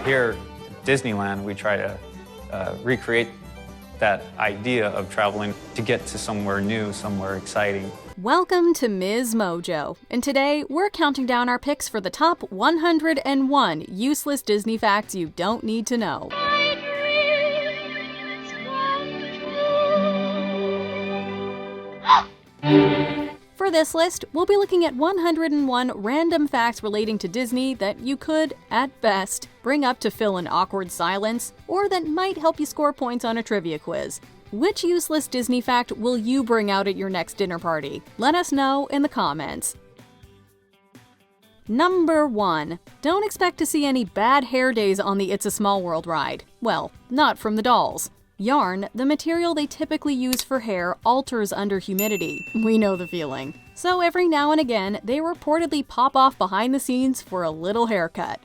Here at Disneyland, we try to recreate that idea of traveling to get to somewhere new, somewhere exciting. Welcome to MsMojo, and today we're counting down our picks for the top 101 useless Disney facts you don't need to know. For this list, we'll be looking at 101 random facts relating to Disney that you could, at best, bring up to fill an awkward silence, or that might help you score points on a trivia quiz. Which useless Disney fact will you bring out at your next dinner party? Let us know in the comments. Number 1. Don't expect to see any bad hair days on the It's a Small World ride. Well, not from the dolls. Yarn, the material they typically use for hair, alters under humidity. We know the feeling. So every now and again, they reportedly pop off behind the scenes for a little haircut.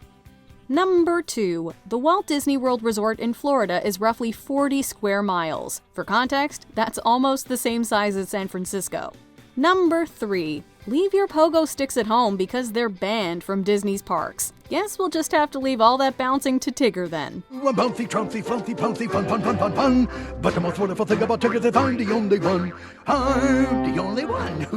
Number 2. The Walt Disney World Resort in Florida is roughly 40 square miles. For context, that's almost the same size as San Francisco. Number 3. Leave your pogo sticks at home because they're banned from Disney's parks. Guess we'll just have to leave all that bouncing to Tigger then. Bouncy, trouncy, flouncy, pouncy, fun, fun, fun, fun, fun. But the most wonderful thing about Tigger is I'm the only one. I'm the only one.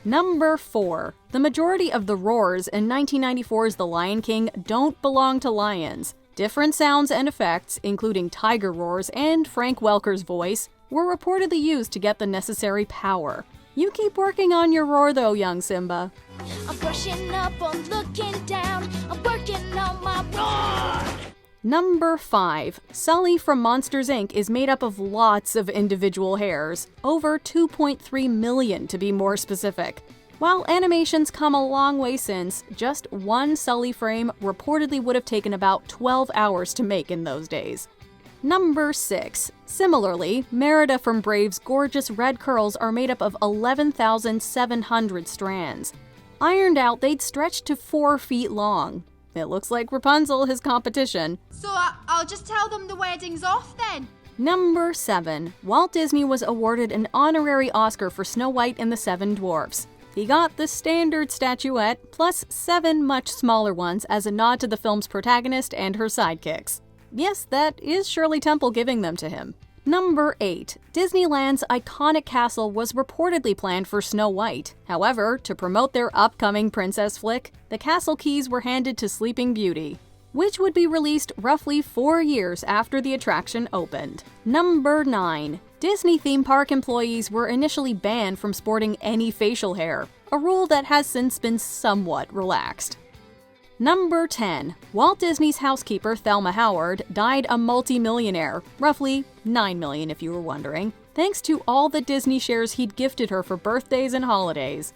Number 4. The majority of the roars in 1994's The Lion King don't belong to lions. Different sounds and effects, including tiger roars and Frank Welker's voice, were reportedly used to get the necessary power. You keep working on your roar though, young Simba. I'm brushing up, I'm looking down, I'm working on my roar. Number 5. Sully from Monsters, Inc. is made up of lots of individual hairs, over 2.3 million to be more specific. While animation's come a long way since, just one Sully frame reportedly would have taken about 12 hours to make in those days. Number 6. Similarly, Merida from Brave's gorgeous red curls are made up of 11,700 strands. Ironed out, they'd stretch to 4 feet long. It looks like Rapunzel, his competition. So I'll just tell them the wedding's off then. Number 7. Walt Disney was awarded an honorary Oscar for Snow White and the Seven Dwarfs. He got the standard statuette, plus 7 much smaller ones as a nod to the film's protagonist and her sidekicks. Yes, that is Shirley Temple giving them to him. Number 8. Disneyland's iconic castle was reportedly planned for Snow White. However, to promote their upcoming princess flick, the castle keys were handed to Sleeping Beauty, which would be released roughly 4 years after the attraction opened. Number 9. Disney theme park employees were initially banned from sporting any facial hair, a rule that has since been somewhat relaxed. Number 10. Walt Disney's housekeeper, Thelma Howard, died a multi-millionaire, roughly $9 million if you were wondering, thanks to all the Disney shares he'd gifted her for birthdays and holidays.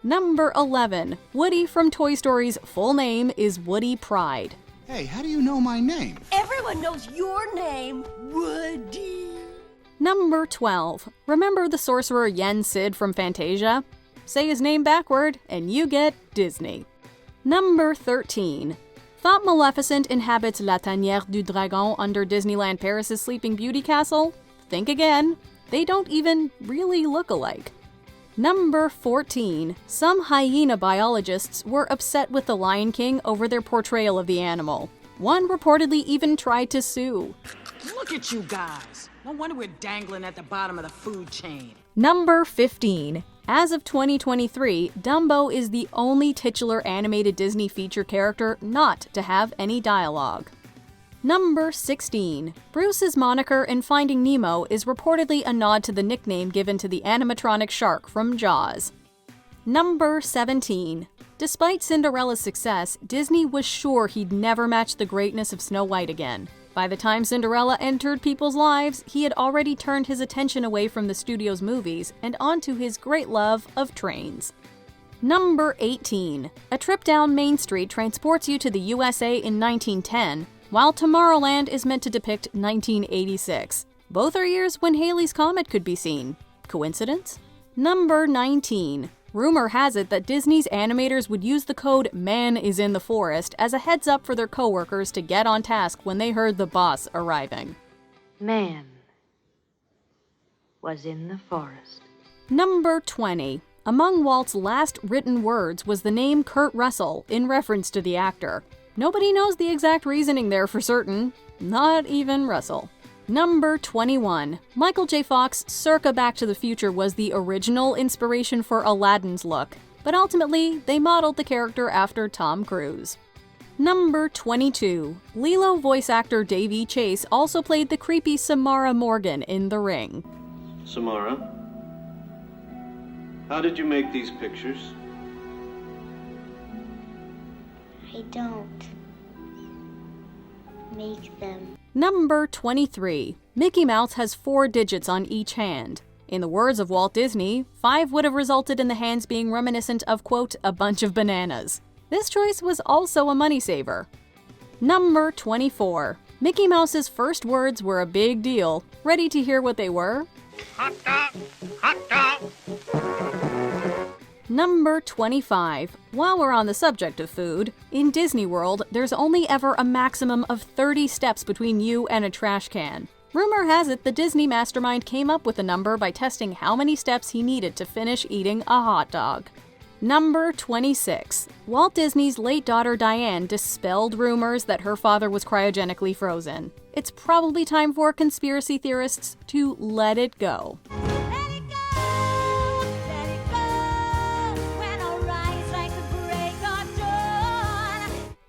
Number 11. Woody from Toy Story's full name is Woody Pride. Hey, how do you know my name? Everyone knows your name, Woody. Number 12. Remember the sorcerer Yen Sid from Fantasia? Say his name backward, and you get Disney. Number 13. Thought Maleficent inhabits La Tanière du Dragon under Disneyland Paris' Sleeping Beauty castle? Think again. They don't even really look alike. Number 14. Some hyena biologists were upset with The Lion King over their portrayal of the animal. One reportedly even tried to sue. Look at you guys. No wonder we're dangling at the bottom of the food chain. Number 15. As of 2023, Dumbo is the only titular animated Disney feature character not to have any dialogue. Number 16. Bruce's moniker in Finding Nemo is reportedly a nod to the nickname given to the animatronic shark from Jaws. Number 17. Despite Cinderella's success, Disney was sure he'd never match the greatness of Snow White again. By the time Cinderella entered people's lives, he had already turned his attention away from the studio's movies and onto his great love of trains. Number 18. A trip down Main Street transports you to the USA in 1910, while Tomorrowland is meant to depict 1986. Both are years when Halley's Comet could be seen. Coincidence? Number 19. Rumor has it that Disney's animators would use the code "Man is in the forest" as a heads up for their coworkers to get on task when they heard the boss arriving. Man was in the forest. Number 20. Among Walt's last written words was the name Kurt Russell, in reference to the actor. Nobody knows the exact reasoning there for certain, not even Russell. Number 21. Michael J. Fox circa Back to the Future was the original inspiration for Aladdin's look, but ultimately they modeled the character after Tom Cruise. Number 22. Lilo voice actor Daveigh Chase also played the creepy Samara Morgan in The Ring. Samara, how did you make these pictures? I don't make them. Number 23. Mickey Mouse has 4 digits on each hand. In the words of Walt Disney, 5 would have resulted in the hands being reminiscent of, quote, a bunch of bananas. This choice was also a money saver. Number 24. Mickey Mouse's first words were a big deal. Ready to hear what they were? Hot dog! Hot dog! Number 25. While we're on the subject of food, in Disney World, there's only ever a maximum of 30 steps between you and a trash can. Rumor has it the Disney mastermind came up with the number by testing how many steps he needed to finish eating a hot dog. Number 26. Walt Disney's late daughter Diane dispelled rumors that her father was cryogenically frozen. It's probably time for conspiracy theorists to let it go.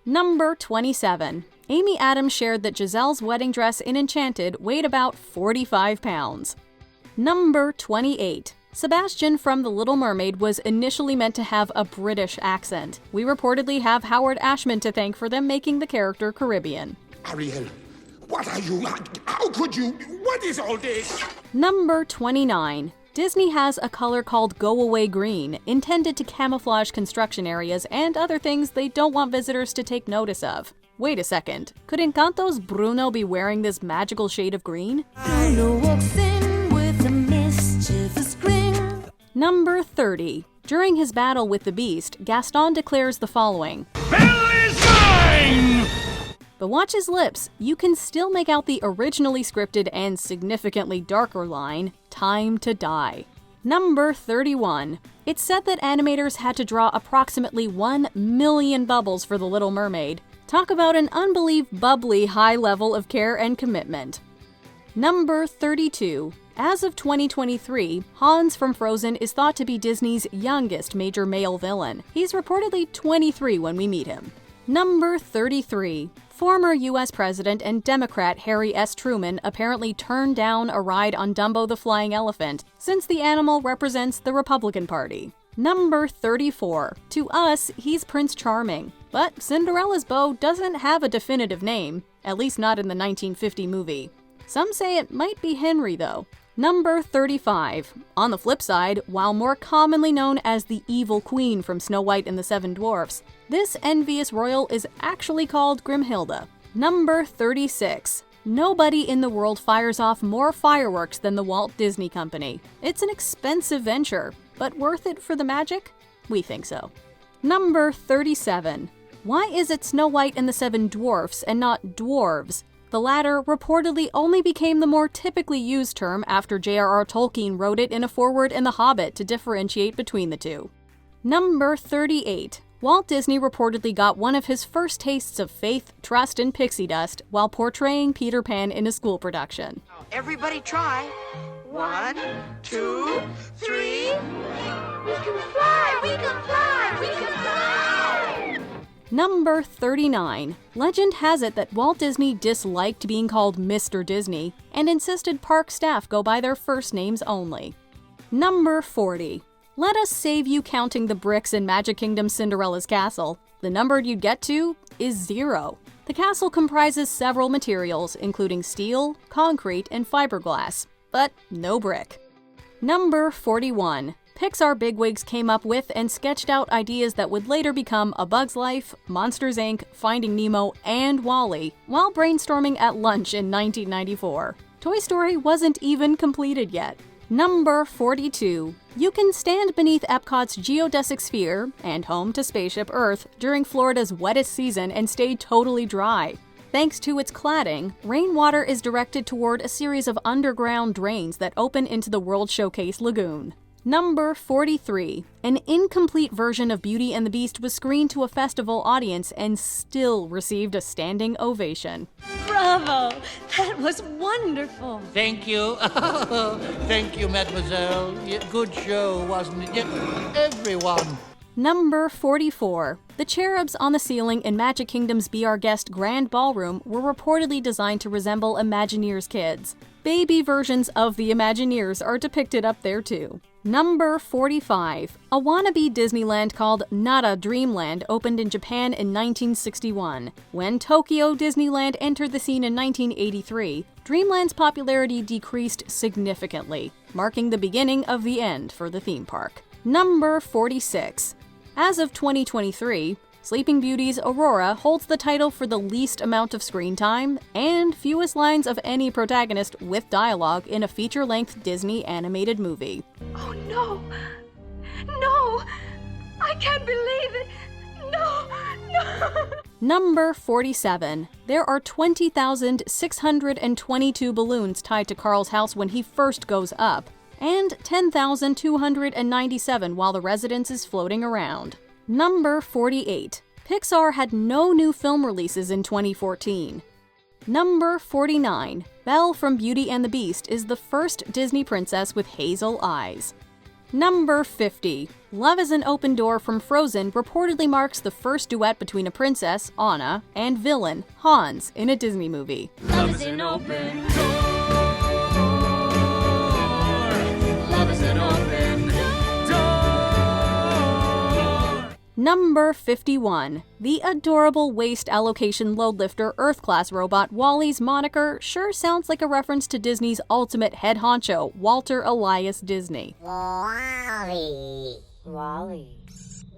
Number 27. Amy Adams shared that Giselle's wedding dress in Enchanted weighed about 45 pounds. Number 28. Sebastian from The Little Mermaid was initially meant to have a British accent. We reportedly have Howard Ashman to thank for them making the character Caribbean. Ariel, what are you? How could you? What is all this? Number 29. Disney has a color called Go Away Green, intended to camouflage construction areas and other things they don't want visitors to take notice of. Wait a second, could Encanto's Bruno be wearing this magical shade of green? Bruno walks in with a mischievous grin. Number 30. During his battle with the Beast, Gaston declares the following. Hell is mine! But watch his lips, you can still make out the originally scripted and significantly darker line, "Time to die." Number 31. It's said that animators had to draw approximately 1 million bubbles for The Little Mermaid. Talk about an unbelievably bubbly high level of care and commitment. Number 32. As of 2023, Hans from Frozen is thought to be Disney's youngest major male villain. He's reportedly 23 when we meet him. Number 33. Former U.S. President and Democrat Harry S. Truman apparently turned down a ride on Dumbo the Flying Elephant, since the animal represents the Republican Party. Number 34. To us, he's Prince Charming. But Cinderella's beau doesn't have a definitive name, at least not in the 1950 movie. Some say it might be Henry, though. Number 35. On the flip side, while more commonly known as the Evil Queen from Snow White and the Seven Dwarfs, this envious royal is actually called Grimhilda. Number 36. Nobody in the world fires off more fireworks than the Walt Disney Company. It's an expensive venture, but worth it for the magic? We think so. Number 37. Why is it Snow White and the Seven Dwarfs and not dwarves? The latter reportedly only became the more typically used term after J.R.R. Tolkien wrote it in a foreword in The Hobbit to differentiate between the two. Number 38. Walt Disney reportedly got one of his first tastes of faith, trust, and pixie dust while portraying Peter Pan in a school production. Everybody try. 1, 2, 3. We can fly! We can fly! We can fly! Number 39. Legend has it that Walt Disney disliked being called Mr. Disney and insisted park staff go by their first names only. Number 40. Let us save you counting the bricks in Magic Kingdom Cinderella's castle. The number you'd get to is 0. The castle comprises several materials, including steel, concrete, and fiberglass, but no brick. Number 41. Pixar bigwigs came up with and sketched out ideas that would later become A Bug's Life, Monsters, Inc., Finding Nemo, and WALL-E, while brainstorming at lunch in 1994. Toy Story wasn't even completed yet. Number 42. You can stand beneath Epcot's geodesic sphere, and home to Spaceship Earth, during Florida's wettest season and stay totally dry. Thanks to its cladding, rainwater is directed toward a series of underground drains that open into the World Showcase Lagoon. Number 43. An incomplete version of Beauty and the Beast was screened to a festival audience and still received a standing ovation. Bravo! That was wonderful! Thank you. Thank you, mademoiselle. Good show, wasn't it? Everyone. Number 44. The cherubs on the ceiling in Magic Kingdom's Be Our Guest Grand Ballroom were reportedly designed to resemble Imagineers kids. Baby versions of the Imagineers are depicted up there too. Number 45. A wannabe Disneyland called Nara Dreamland opened in Japan in 1961. When Tokyo Disneyland entered the scene in 1983, Dreamland's popularity decreased significantly, marking the beginning of the end for the theme park. Number 46. As of 2023, Sleeping Beauty's Aurora holds the title for the least amount of screen time and fewest lines of any protagonist with dialogue in a feature-length Disney animated movie. Oh no! No! I can't believe it! No! No! Number 47. There are 20,622 balloons tied to Carl's house when he first goes up, and 10,297 while the residence is floating around. Number 48. Pixar had no new film releases in 2014. Number 49. Belle from Beauty and the Beast is the first Disney princess with hazel eyes. Number 50. Love is an Open Door from Frozen reportedly marks the first duet between a princess, Anna, and villain, Hans, in a Disney movie. Love is an open door. Love is an open door. Number 51. The adorable waste allocation load lifter Earth-class robot Wally's moniker sure sounds like a reference to Disney's ultimate head honcho, Walter Elias Disney. Wally.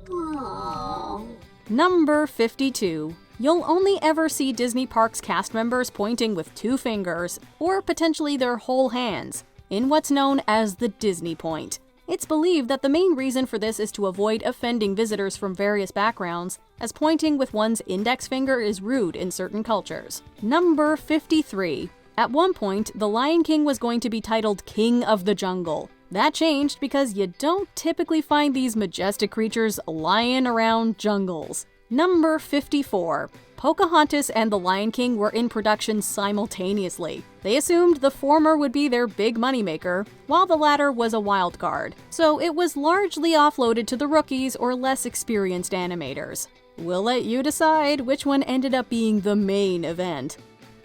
Aww. Number 52. You'll only ever see Disney Parks cast members pointing with two fingers, or potentially their whole hands, in what's known as the Disney Point. It's believed that the main reason for this is to avoid offending visitors from various backgrounds, as pointing with one's index finger is rude in certain cultures. Number 53. At one point, The Lion King was going to be titled King of the Jungle. That changed because you don't typically find these majestic creatures lying around jungles. Number 54. Pocahontas and The Lion King were in production simultaneously. They assumed the former would be their big moneymaker, while the latter was a wild card. So it was largely offloaded to the rookies or less experienced animators. We'll let you decide which one ended up being the main event.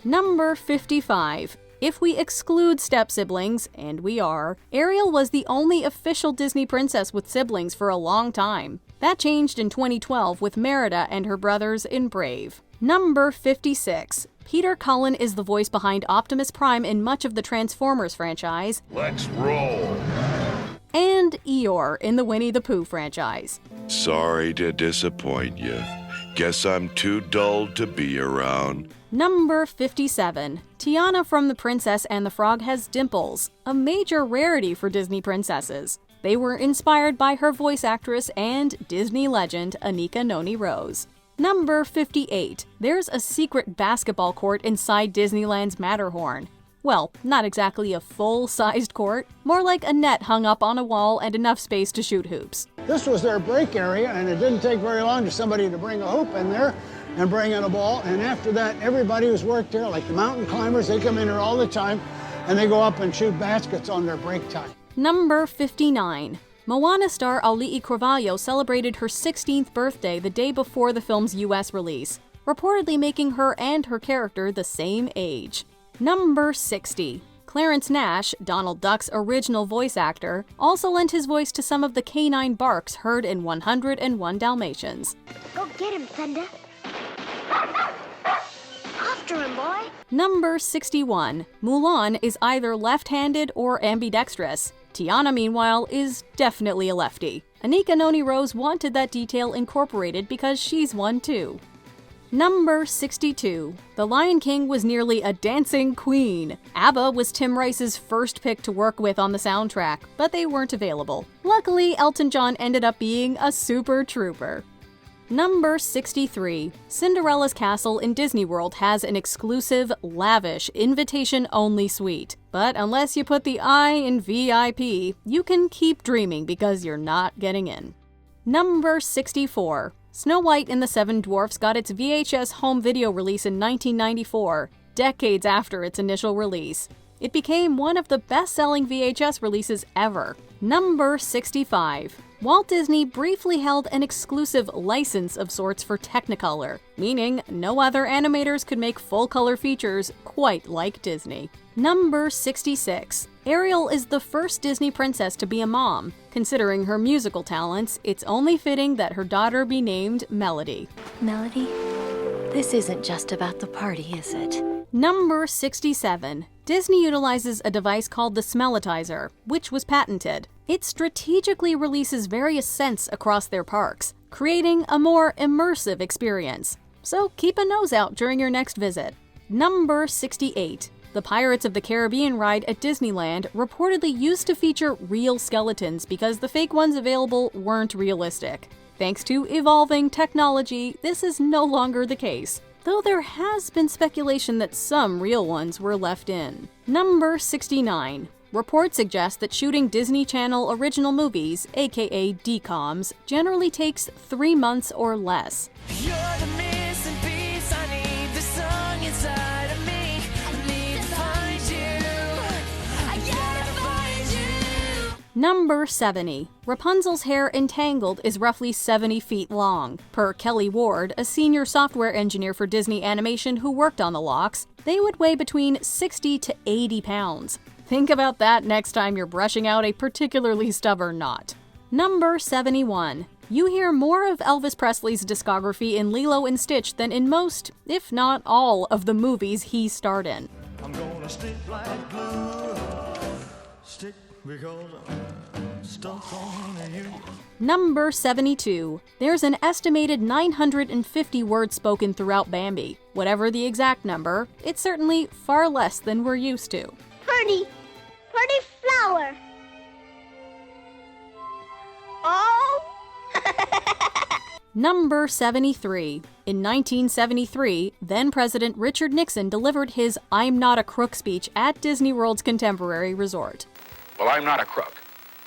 Number 55. If we exclude step-siblings, and we are, Ariel was the only official Disney princess with siblings for a long time. That changed in 2012 with Merida and her brothers in Brave. Number 56. Peter Cullen is the voice behind Optimus Prime in much of the Transformers franchise. Let's roll. And Eeyore in the Winnie the Pooh franchise. Sorry to disappoint you. Guess I'm too dull to be around. Number 57. Tiana from The Princess and the Frog has dimples, a major rarity for Disney princesses. They were inspired by her voice actress and Disney legend Anika Noni Rose. Number 58. There's a secret basketball court inside Disneyland's Matterhorn. Well, not exactly a full-sized court, more like a net hung up on a wall and enough space to shoot hoops. This was their break area, and it didn't take very long for somebody to bring a hoop in there and bring in a ball, and after that, everybody who's worked there, like the mountain climbers, they come in here all the time, and they go up and shoot baskets on their break time. Number 59. Moana star Auli'i Cravalho celebrated her 16th birthday the day before the film's US release, reportedly making her and her character the same age. Number 60. Clarence Nash, Donald Duck's original voice actor, also lent his voice to some of the canine barks heard in 101 Dalmatians. Go get him, Thunder. After him, boy. Number 61. Mulan is either left-handed or ambidextrous. Tiana, meanwhile, is definitely a lefty. Anika Noni Rose wanted that detail incorporated because she's one too. Number 62. The Lion King was nearly a dancing queen. ABBA was Tim Rice's first pick to work with on the soundtrack, but they weren't available. Luckily, Elton John ended up being a super trooper. Number 63. Cinderella's Castle in Disney World has an exclusive, lavish, invitation-only suite. But unless you put the I in VIP, you can keep dreaming because you're not getting in. Number 64. Snow White and the Seven Dwarfs got its VHS home video release in 1994, decades after its initial release. It became one of the best-selling VHS releases ever. Number 65. Walt Disney briefly held an exclusive license of sorts for Technicolor, meaning no other animators could make full-color features quite like Disney. Number 66. Ariel is the first Disney princess to be a mom. Considering her musical talents, it's only fitting that her daughter be named Melody. Melody, this isn't just about the party, is it? Number 67. Disney utilizes a device called the Smellitizer, which was patented. It strategically releases various scents across their parks, creating a more immersive experience. So keep a nose out during your next visit. Number 68. The Pirates of the Caribbean ride at Disneyland reportedly used to feature real skeletons because the fake ones available weren't realistic. Thanks to evolving technology, this is no longer the case, though there has been speculation that some real ones were left in. Number 69. Reports suggest that shooting Disney Channel original movies, aka DCOMs, generally takes 3 months or less. You're the missing piece. I need the song inside of me. I need to find you. I gotta find you. Number 70. Rapunzel's hair in Tangled is roughly 70 feet long. Per Kelly Ward, a senior software engineer for Disney Animation who worked on the locks, they would weigh between 60 to 80 pounds. Think about that next time you're brushing out a particularly stubborn knot. Number 71. You hear more of Elvis Presley's discography in Lilo and Stitch than in most, if not all, of the movies he starred in. I'm gonna stick like glue. Stick because I'm stuck on you. Number 72. There's an estimated 950 words spoken throughout Bambi. Whatever the exact number, it's certainly far less than we're used to. Pretty flower. Oh! Number 73. In 1973, then-President Richard Nixon delivered his I'm Not a Crook speech at Disney World's Contemporary Resort. Well, I'm not a crook.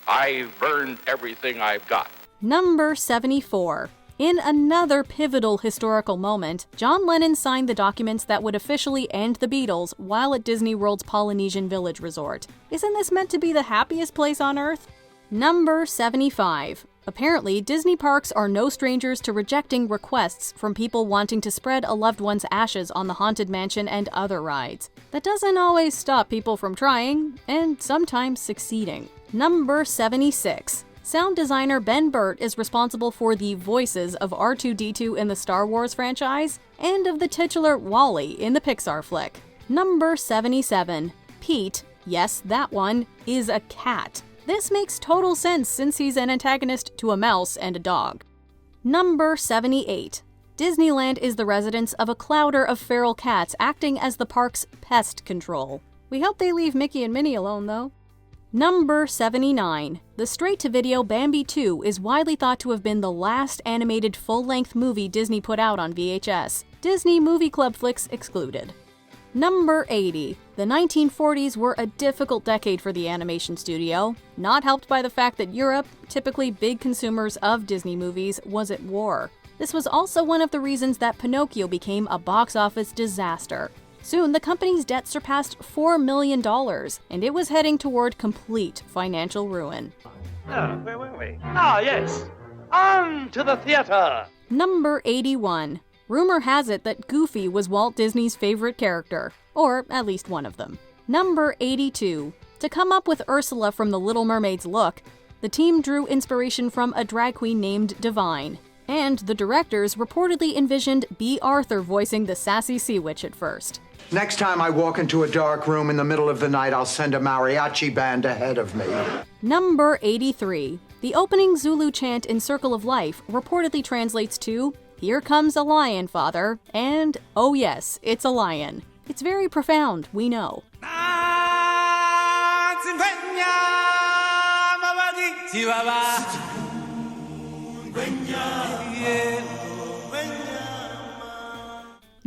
I've earned everything I've got. Number 74. In another pivotal historical moment, John Lennon signed the documents that would officially end the Beatles while at Disney World's Polynesian Village Resort. Isn't this meant to be the happiest place on Earth? Number 75. Apparently, Disney parks are no strangers to rejecting requests from people wanting to spread a loved one's ashes on the Haunted Mansion and other rides. That doesn't always stop people from trying, and sometimes succeeding. Number 76. Sound designer Ben Burtt is responsible for the voices of R2-D2 in the Star Wars franchise and of the titular Wall-E in the Pixar flick. Number 77. Pete, yes, that one, is a cat. This makes total sense since he's an antagonist to a mouse and a dog. Number 78. Disneyland is the residence of a clouder of feral cats acting as the park's pest control. We hope they leave Mickey and Minnie alone, though. Number 79. The straight-to-video Bambi 2 is widely thought to have been the last animated full-length movie Disney put out on VHS, Disney Movie Club flicks excluded. Number 80. The 1940s were a difficult decade for the animation studio, not helped by the fact that Europe, typically big consumers of Disney movies, was at war. This was also one of the reasons that Pinocchio became a box office disaster. Soon, the company's debt surpassed $4 million, and it was heading toward complete financial ruin. Where were we? Yes. On to the theater! Number 81. Rumor has it that Goofy was Walt Disney's favorite character, or at least one of them. Number 82. To come up with Ursula from The Little Mermaid's look, the team drew inspiration from a drag queen named Divine, and the directors reportedly envisioned B. Arthur voicing the sassy sea witch at first. Next time I walk into a dark room in the middle of the night, I'll send a mariachi band ahead of me. Number 83. The opening Zulu chant in Circle of Life reportedly translates to, "Here comes a lion, father," and, oh yes, it's a lion. It's very profound, we know.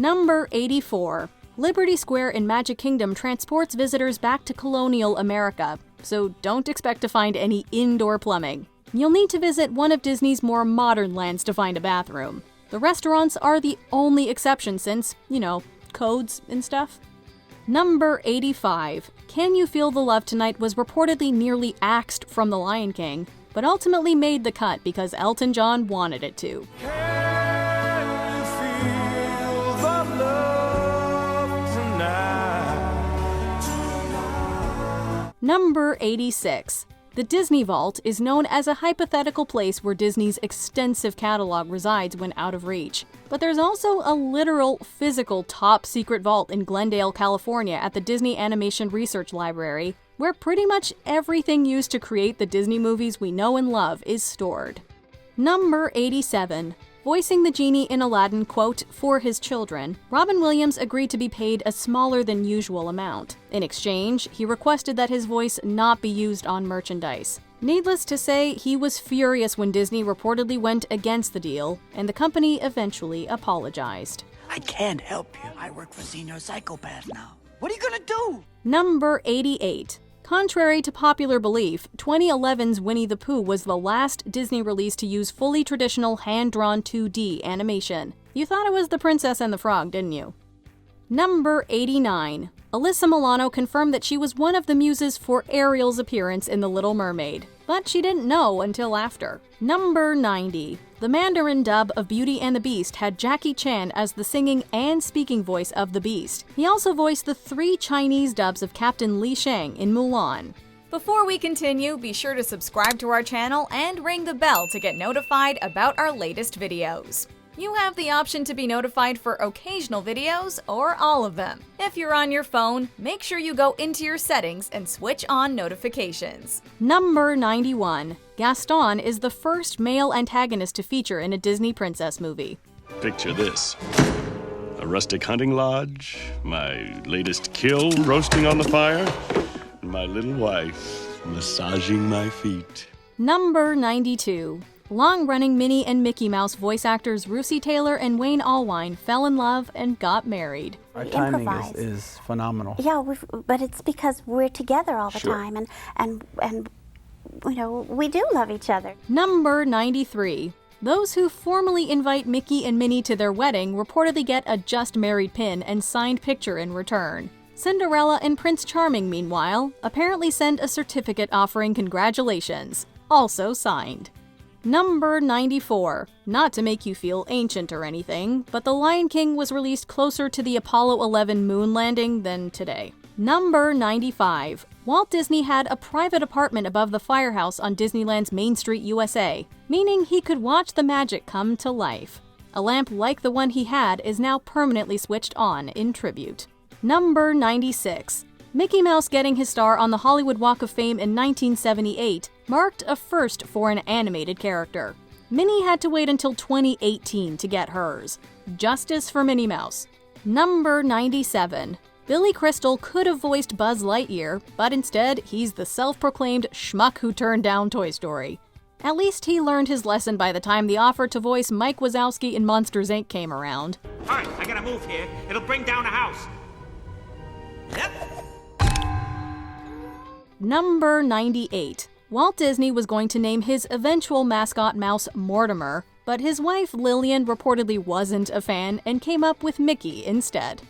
Number 84. Liberty Square in Magic Kingdom transports visitors back to colonial America, so don't expect to find any indoor plumbing. You'll need to visit one of Disney's more modern lands to find a bathroom. The restaurants are the only exception since, codes and stuff. Number 85. Can You Feel the Love Tonight was reportedly nearly axed from The Lion King, but ultimately made the cut because Elton John wanted it to. Number 86. The Disney Vault is known as a hypothetical place where Disney's extensive catalog resides when out of reach. But there's also a literal, physical, top-secret vault in Glendale, California at the Disney Animation Research Library, where pretty much everything used to create the Disney movies we know and love is stored. Number 87. Voicing the genie in Aladdin, quote, for his children, Robin Williams agreed to be paid a smaller than usual amount. In exchange, he requested that his voice not be used on merchandise. Needless to say, he was furious when Disney reportedly went against the deal, and the company eventually apologized. I can't help you. I work for Senior Psychopath now. What are you gonna do? Number 88. Contrary to popular belief, 2011's Winnie the Pooh was the last Disney release to use fully traditional hand-drawn 2D animation. You thought it was The Princess and the Frog, didn't you? Number 89. Alyssa Milano confirmed that she was one of the muses for Ariel's appearance in The Little Mermaid, but she didn't know until after. Number 90. The Mandarin dub of Beauty and the Beast had Jackie Chan as the singing and speaking voice of the Beast. He also voiced the 3 Chinese dubs of Captain Li Shang in Mulan. Before we continue, be sure to subscribe to our channel and ring the bell to get notified about our latest videos. You have the option to be notified for occasional videos or all of them. If you're on your phone, make sure you go into your settings and switch on notifications. Number 91. Gaston is the first male antagonist to feature in a Disney princess movie. Picture this. A rustic hunting lodge, my latest kill roasting on the fire, and my little wife massaging my feet. Number 92. Long-running Minnie and Mickey Mouse voice actors Russi Taylor and Wayne Allwine fell in love and got married. Our timing is phenomenal. Yeah, but it's because we're together all the time, and we do love each other. Number 93. Those who formally invite Mickey and Minnie to their wedding reportedly get a just married pin and signed picture in return. Cinderella and Prince Charming, meanwhile, apparently send a certificate offering congratulations, also signed. Number 94. Not to make you feel ancient or anything, but The Lion King was released closer to the Apollo 11 moon landing than today. Number 95. Walt Disney had a private apartment above the firehouse on Disneyland's Main Street, USA, meaning he could watch the magic come to life. A lamp like the one he had is now permanently switched on in tribute. Number 96. Mickey Mouse getting his star on the Hollywood Walk of Fame in 1978 marked a first for an animated character. Minnie had to wait until 2018 to get hers. Justice for Minnie Mouse. Number 97. Billy Crystal could have voiced Buzz Lightyear, but instead he's the self-proclaimed schmuck who turned down Toy Story. At least he learned his lesson by the time the offer to voice Mike Wazowski in Monsters, Inc. came around. Alright, I gotta move here. It'll bring down a house. Yep. Number 98. Walt Disney was going to name his eventual mascot mouse Mortimer, but his wife Lillian reportedly wasn't a fan and came up with Mickey instead.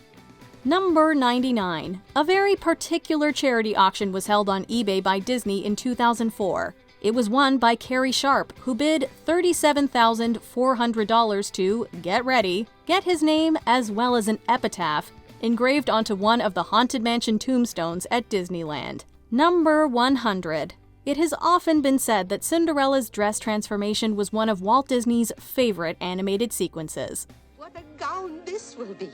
Number 99. A very particular charity auction was held on eBay by Disney in 2004. It was won by Carrie Sharp, who bid $37,400 to, get ready, get his name as well as an epitaph engraved onto one of the Haunted Mansion tombstones at Disneyland. Number 100. It has often been said that Cinderella's dress transformation was one of Walt Disney's favorite animated sequences. What a gown this will be.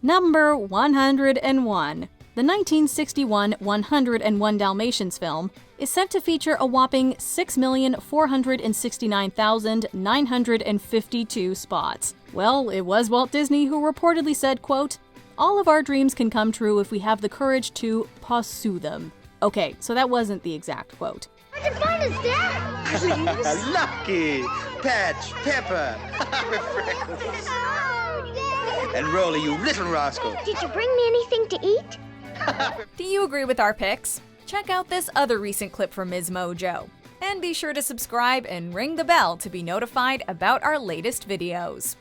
Number 101. The 1961 101 Dalmatians film is set to feature a whopping 6,469,952 spots. Well, it was Walt Disney who reportedly said, quote, "All of our dreams can come true if we have the courage to pursue them." Okay, so that wasn't the exact quote. What's the bonus, Dad? Lucky! Patch, Pepper, with freckles. Oh, Dad! And Rolly, you little rascal. Did you bring me anything to eat? Do you agree with our picks? Check out this other recent clip from MsMojo. And be sure to subscribe and ring the bell to be notified about our latest videos.